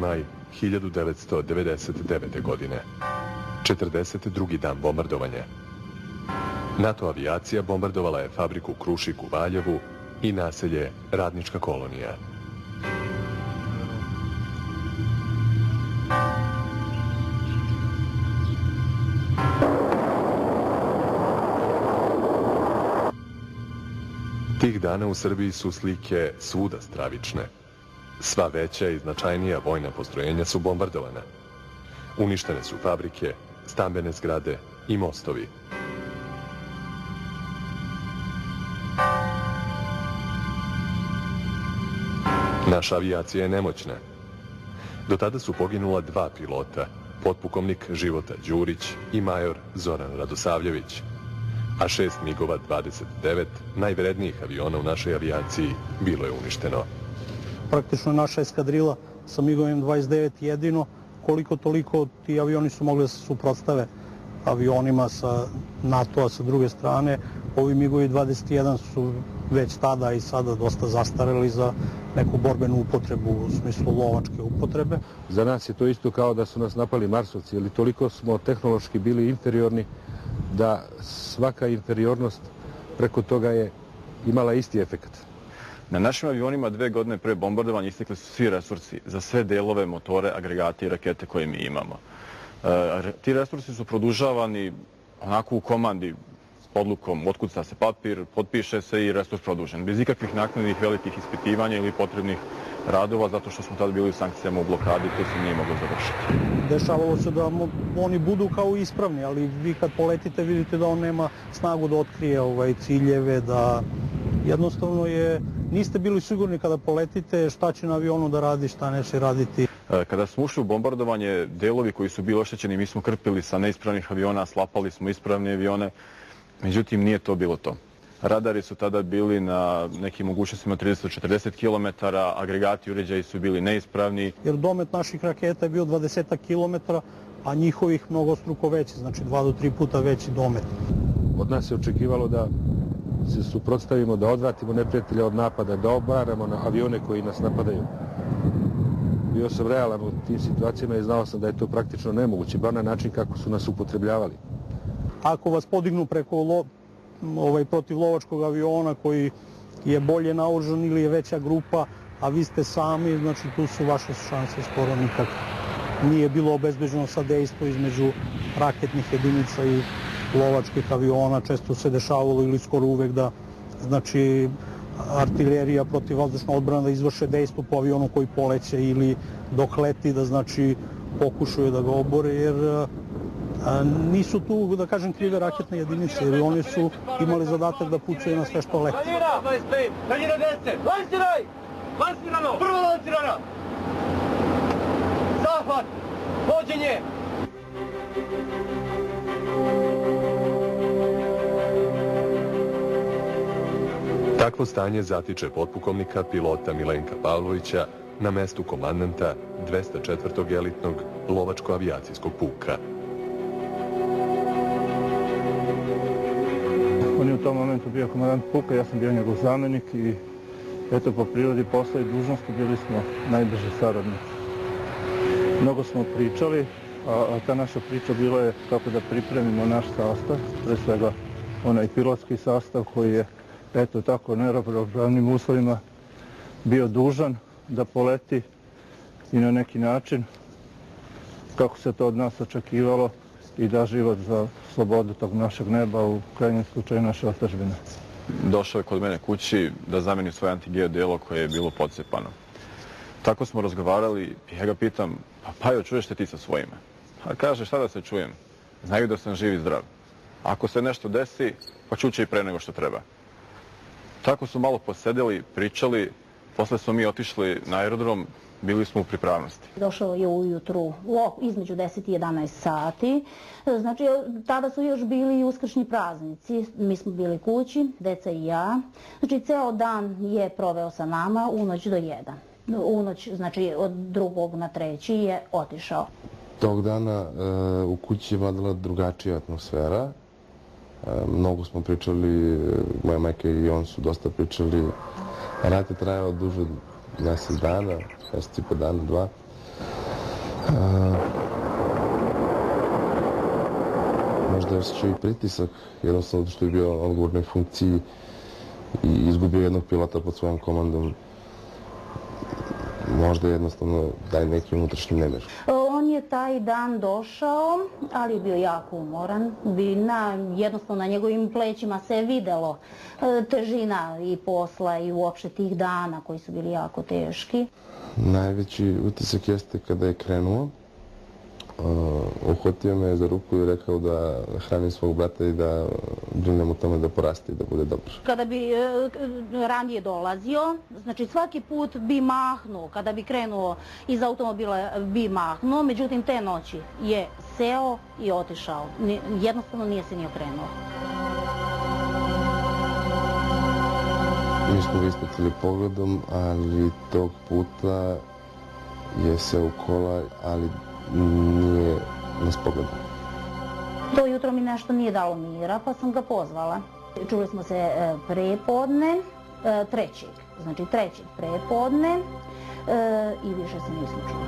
maj 1999. godine. 42. dan bombardovanja. NATO avijacija bombardovala je fabriku Krušik u Valjevu i naselje Radnička kolonija. Tih dana u Srbiji su slike svuda stravične. Sva veća i značajnija vojna postrojenja su bombardovana. Uništene su fabrike, stambene zgrade i mostovi. Naša avijacija je nemoćna. Do tada su poginula 2 pilota, potpukovnik Života Đurić i major Zoran Radosavljević, a 6 MiG-ova 29, najvrednijih aviona u našoj avijaciji, bilo je uništeno. Praktično naša eskadrila sa MiG-ovim 29 jedino, koliko toliko ti avioni su mogli da se suprotstave avionima sa NATO-a sa druge strane. Ovi MiG-ovi 21 su već tada i sada dosta zastareli za neku borbenu upotrebu, u smislu lovačke upotrebe. Za nas je to isto kao da su nas napali Marsovci, jer toliko smo tehnološki bili inferiorni da svaka inferiornost preko toga je imala isti efekt. Na našim avionima 2 godine pre bombardovanja istekli su svi resursi za sve delove, motore, agregate i rakete koje mi imamo. Ti resursi su produžavani onako u komandi s odlukom, otkuca se papir, potpiše se i resurs produžen. Bez ikakvih naknadnih velikih ispitivanja ili potrebnih radova, zato što smo tada bili u sankcijama u blokadi, to se nije moglo završiti. Dešavalo se da oni budu kao ispravni, ali vi kad poletite vidite da on nema snagu da otkrije ciljeve, da jednostavno niste bili sigurni kada poletite šta će na avionu da radi, šta neće raditi. Kada smo ušli u bombardovanje, delovi koji su bili oštećeni mi smo krpili sa neispravnih aviona, slapali smo ispravne avione, međutim nije to bilo to. Radari su tada bili na nekim mogućnostima 30-40 km, agregati i uređaji su bili neispravni. Jer domet naših raketa je bio 20 km, a njihovih mnogostruko veći, znači 2 do 3 puta veći domet. Od nas se očekivalo da se suprotstavimo, da odvratimo neprijatelja od napada, da obaramo na avione koji nas napadaju. Bio sam realan u tim situacijama i znao sam da je to praktično nemoguće, bar na način kako su nas upotrebljavali. Ako vas podignu preko protiv lovačkog aviona koji je bolje naoružan ili je veća grupa, a vi ste sami, znači tu su vaše šanse skoro nikakve. Nije bilo obezbeđeno sadejstvo između raketnih jedinica i lovačkih aviona, često se dešavalo ili skoro uvek da, znači, artilerija protivvazdušna odbrana da izvrše dejstvo po avionu koji poleće ili dok leti da, znači, pokušaju da ga obore, jer nisu tu, da kažem, krive raketne jedinice, jer oni su imali zadatak da pucaju na sve što leti. Daljina 25, daljina 10, lansiraj! Lansirano! Prvo lansirana! Zahvat! Vođenje! Takvo stanje zatiče potpukovnika pilota Milenka Pavlovića na mestu komandanta 204. elitnog lovačko-avijacijskog puka. On je u tom momentu bio komandant puka, ja sam bio njegov zamenik i eto, po prirodi posla i dužnosti bili smo najbliži saradnici. Mnogo smo pričali, a ta naša priča bila je kako da pripremimo naš sastav, pre svega onaj pilotski sastav koji je, eto tako, neravnopravnim uslovima bio dužan da poleti i na neki način, kako se to od nas očekivalo, i da život za slobodu tog našeg neba, u krajnjem slučaju naše otadžbine. Došao je kod mene kući da zameni svoje antigeo delo koje je bilo pocepano. Tako smo razgovarali i ja ga pitam, pa Pajo, čuješ se ti sa svojima? A kaže, šta da se čujem? Znaju da sam živ i zdrav. Ako se nešto desi, pa čuće i pre nego što treba. Tako su malo posedeli, pričali, posle smo mi otišli na aerodrom, bili smo u pripravnosti. Došao je ujutru između 10 i 11 sati. Znači, tada su još bili i uskršnji praznici. Mi smo bili kući, deca i ja. Znači, ceo dan je proveo sa nama u noć do 1. U noć, znači, od 2. na 3. je otišao. Tog dana u kući je vladala drugačija atmosfera. Mnogo smo pričali, moja majka i on su dosta pričali. Rat je trajao duže od mjesec dana, mjesec i po dana, 2. Možda je osjećao i pritisak, jednostavno što je bio na odgovornoj funkciji i izgubio jednog pilota pod svojom komandom. Možda jednostavno daj neki unutrašnji nemir. On je taj dan došao, ali je bio jako umoran. Jednostavno na njegovim plećima se je videlo težina i posla i uopšte tih dana koji su bili jako teški. Najveći utisak jeste kada je krenuo. Uhvatio me za ruku i rekao da hranim svog brata i da brinem u tome da poraste i da bude dobro. Kada bi ranije dolazio, znači svaki put bi mahnuo, kada bi krenuo iz automobila bi mahnuo, međutim te noći je seo i otišao. Jednostavno nije se ni okrenuo. Mi smo ga ispratili pogledom, ali tog puta je seo u kola, ali nije nas pogledao. To jutro mi nešto nije dalo mira, pa sam ga pozvala. Čuli smo se prepodne, trećeg prepodne i više se nismo čuli.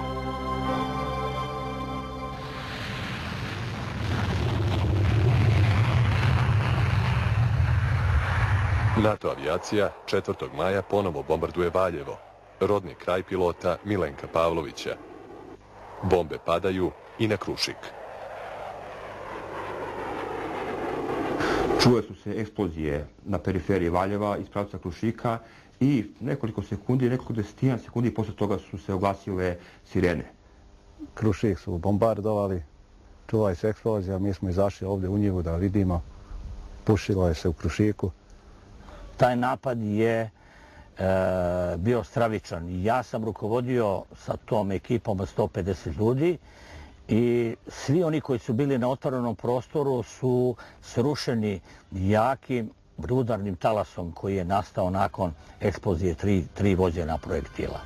NATO avijacija 4. maja ponovo bombarduje Valjevo, rodni kraj pilota Milenka Pavlovića. Bombe padaju i na Krušik. Čuje su se eksplozije na periferiji Valjeva iz pravca Krušika i nekoliko desetina sekundi posle toga su se oglasile sirene. Krušik su bombardovali, čuvaj se eksplozija, mi smo izašli ovdje u njivu da vidimo, pušilo je se u Krušiku. Taj napad je bio stravičan. Ja sam rukovodio sa tom ekipom od 150 ljudi i svi oni koji su bili na otvorenom prostoru su srušeni jakim udarnim talasom koji je nastao nakon eksplozije tri vođena projektila.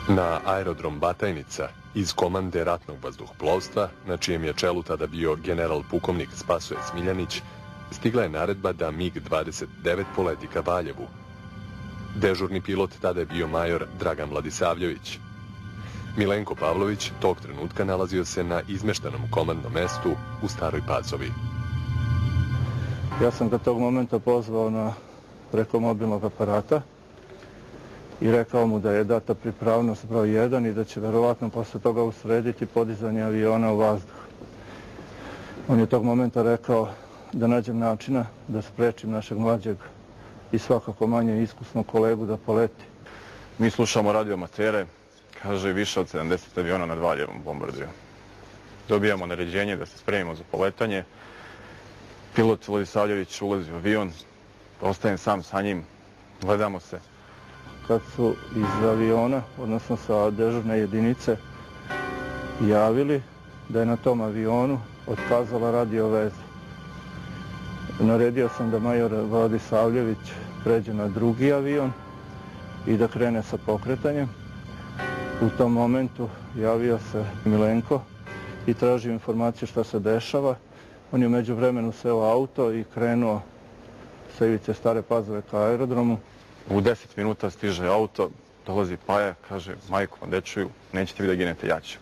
Na aerodrom Batajnica iz komande ratnog vazduhoplovstva, na čijem je čelu tada bio general pukovnik Spasoje Smiljanić, stigla je naredba da MiG-29 poleti ka Valjevu. Dežurni pilot tada je bio major Dragan Vladisavljević. Milenko Pavlović tog trenutka nalazio se na izmeštenom komandnom mestu u Staroj Pazovi. Ja sam ga tog momenta pozvao preko mobilnog aparata i rekao mu da je data pripravnost broj 1 i da će verovatno posle toga usrediti podizanje aviona u vazduh. On je tog momenta rekao da nađem načina da sprečim našeg mlađeg i svakako manje iskusnog kolegu da poleti. Mi slušamo radioamatere, kaže više od 70 aviona nad Valjevom bombarduju. Dobijamo naređenje da se spremimo za poletanje. Pilot Vladisavljević ulazi u avion, ostajem sam sa njim, gledamo se. Kad su iz aviona, odnosno sa dežurne jedinice, javili da je na tom avionu otkazala radio vezu. Naredio sam da major Vladisavljević pređe na drugi avion i da krene sa pokretanjem. U tom momentu javio se Milenko i tražio informacije šta se dešava. On je među vremenu seo u auto i krenuo sa ivice Stare Pazove ka aerodromu. U 10 minuta stiže auto, dolazi Paja, kaže, majko, dečuju, nećete vi da ginete, ja ću.